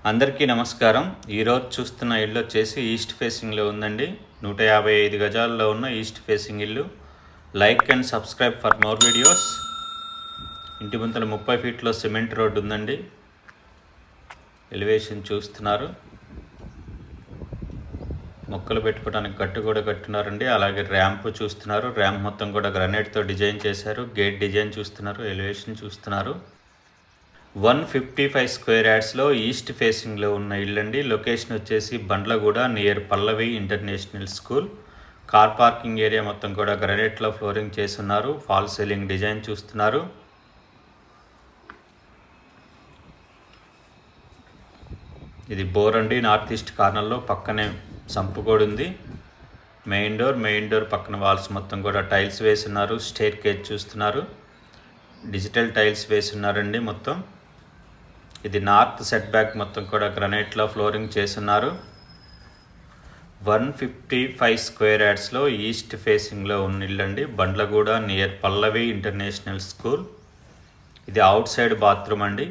అందరికీ నమస్కారం. ఈరోజు చూస్తున్న ఇల్లు వచ్చేసి ఈస్ట్ ఫేసింగ్లో ఉందండి. 155 గజాల్లో ఉన్న ఈస్ట్ ఫేసింగ్ ఇల్లు. Like and subscribe for more videos. ఇంటి ముందర 30 ఫీట్లో సిమెంట్ రోడ్డు ఉందండి. ఎలివేషన్ చూస్తున్నారు. మొక్కలు పెట్టుకోవడానికి గట్టు కూడా కట్టున్నారండి. అలాగే ర్యాంప్ చూస్తున్నారు. ర్యాంప్ మొత్తం కూడా గ్రానైట్తో డిజైన్ చేశారు. గేట్ డిజైన్ చూస్తున్నారు. ఎలివేషన్ చూస్తున్నారు. 155 స్క్వేర్ యార్డ్స్లో ఈస్ట్ ఫేసింగ్లో ఉన్న ఇల్లండి. లొకేషన్ వచ్చేసి Bandlaguda near Pallavi international school. Car parking area మొత్తం కూడా గ్రానైట్లో ఫ్లోరింగ్ చేస్తున్నారు. ఫాల్ సీలింగ్ డిజైన్ చూస్తున్నారు. ఇది బోర్ అండి. నార్త్ ఈస్ట్ కార్నర్లో పక్కనే సంపు కూడా ఉంది. మెయిన్ డోర్ పక్కన వాల్స్ మొత్తం కూడా టైల్స్ వేస్తున్నారు. స్టేర్ కేజ్ చూస్తున్నారు. డిజిటల్ టైల్స్ వేస్తున్నారండి. మొత్తం ఇది నార్త్ సెట్ బ్యాక్ మొత్తం కూడా గ్రానైట్లో ఫ్లోరింగ్ చేస్తున్నారు. 155 స్క్వేర్ యార్డ్స్లో ఈస్ట్ ఫేసింగ్లో ఉన్న ఇల్లండి. Bandlaguda near Pallavi international school. ఇది అవుట్ సైడ్ బాత్రూమ్ అండి.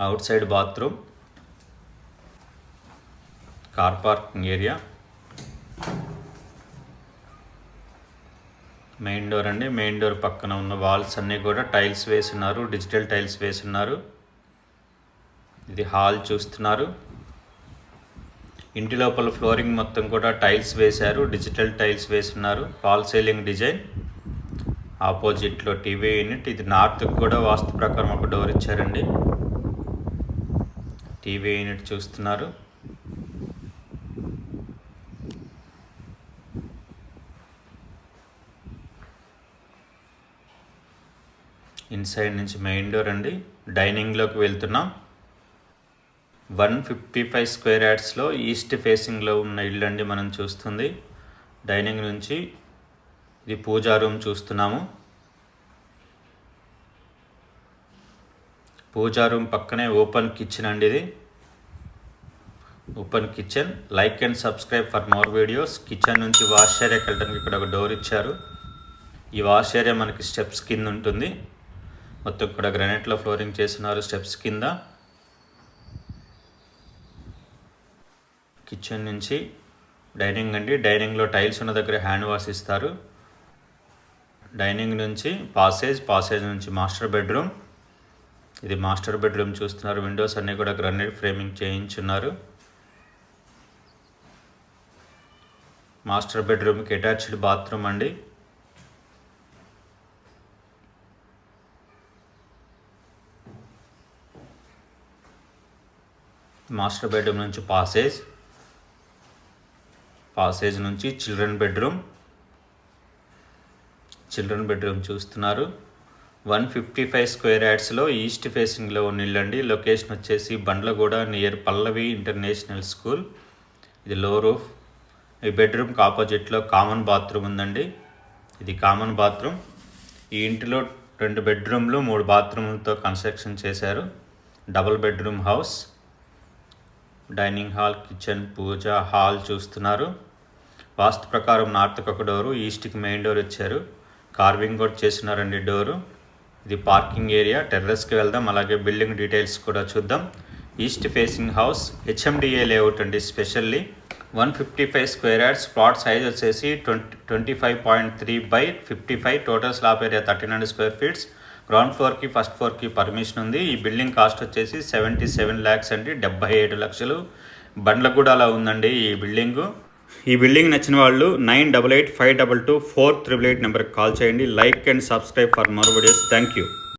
Out side bathroom, car parking area, main door అండి. మెయిన్ డోర్ పక్కన ఉన్న వాల్స్ అన్నీ కూడా టైల్స్ వేస్తున్నారు. డిజిటల్ టైల్స్ వేస్తున్నారు. ఇది హాల్ చూస్తున్నారు. ఇంటి లోపల ఫ్లోరింగ్ మొత్తం కూడా టైల్స్ వేశారు. డిజిటల్ టైల్స్ వేస్తున్నారు. Fall ceiling design. ఆపోజిట్లో టీవీ యూనిట్. ఇది నార్త్కి కూడా వాస్తు ప్రకారం ఒక డోర్ ఇచ్చారండి. టీవీ యూనిట్ చూస్తున్నారు. ఇన్సైడ్ నుంచి మెయిన్ డోర్ అండి. డైనింగ్లోకి వెళ్తున్నాం. 155 స్క్వేర్ యార్డ్స్లో ఈస్ట్ ఫేసింగ్లో ఉన్న ఇల్లు అండి మనం చూస్తుంది. డైనింగ్ నుంచి ఇది పూజా రూమ్ చూస్తున్నాము. పూజా రూమ్ పక్కనే ఓపెన్ కిచెన్ అండి. ఇది open kitchen. Like and subscribe for more videos. Kitchen నుంచి వాష్ ఏరియాకి వెళ్ళడానికి ఇక్కడ ఒక డోర్ ఇచ్చారు. ఈ వాష్ ఏరియా మనకి స్టెప్స్ కింద ఉంటుంది. మొత్తం కూడా గ్రానైట్లో ఫ్లోరింగ్ చేస్తున్నారు స్టెప్స్ కింద. కిచెన్ నుంచి డైనింగ్ అండి. డైనింగ్లో టైల్స్ ఉన్న దగ్గర హ్యాండ్ వాష్ ఇస్తారు. డైనింగ్ నుంచి పాసేజ్ నుంచి మాస్టర్ బెడ్రూమ్. ఇది మాస్టర్ బెడ్రూమ్ చూస్తున్నారు. విండోస్ అన్నీ కూడా గ్రానైట్ ఫ్రేమింగ్ చేయించున్నారు. మాస్టర్ బెడ్రూమ్కి అటాచ్డ్ బాత్రూమ్ అండి. మాస్టర్ బెడ్రూమ్ నుంచి పాసేజ్ నుంచి చిల్డ్రన్ బెడ్రూమ్ చూస్తున్నారు. 155 స్క్వేర్ యార్డ్స్లో ఈస్ట్ ఫేసింగ్లో ఉన్న ఇల్లండి. లొకేషన్ వచ్చేసి Bandlaguda near Pallavi international school. ఇది లో రూఫ్. ఈ బెడ్రూమ్కి ఆపోజిట్లో కామన్ బాత్రూమ్ ఉందండి. ఇది కామన్ బాత్రూమ్. ఈ ఇంటిలో 2 బెడ్రూమ్లు 3 బాత్రూమ్లతో కన్స్ట్రక్షన్ చేశారు. Double bedroom house. Dining hall, kitchen, pooja hall చూస్తున్నారు. వాస్తు ప్రకారం నార్త్కి ఒక డోరు, ఈస్ట్కి మెయిన్ డోర్ ఇచ్చారు. కార్వింగ్ కూడా చేస్తున్నారండి డోరు. ఇది పార్కింగ్ ఏరియా. టెర్రస్కి వెళ్దాం. అలాగే బిల్డింగ్ డీటెయిల్స్ కూడా చూద్దాం. East facing house HMDA layout అండి. Specially 155 square yards. Plot size వచ్చేసి 25.3 by 55. Total slab area 39 square feets. Ground ఫ్లోర్కి ఫస్ట్ ఫ్లోర్కి పర్మిషన్ ఉంది. ఈ బిల్డింగ్ కాస్ట్ వచ్చేసి 77 lakhs అండి. 77 లక్షలు. బండ్లగూడలో ఉందండి ఈ బిల్డింగ్ నచ్చిన వాళ్ళు 9885224888 నెంబర్కి కాల్ చేయండి. Like and subscribe for more videos. Thank you.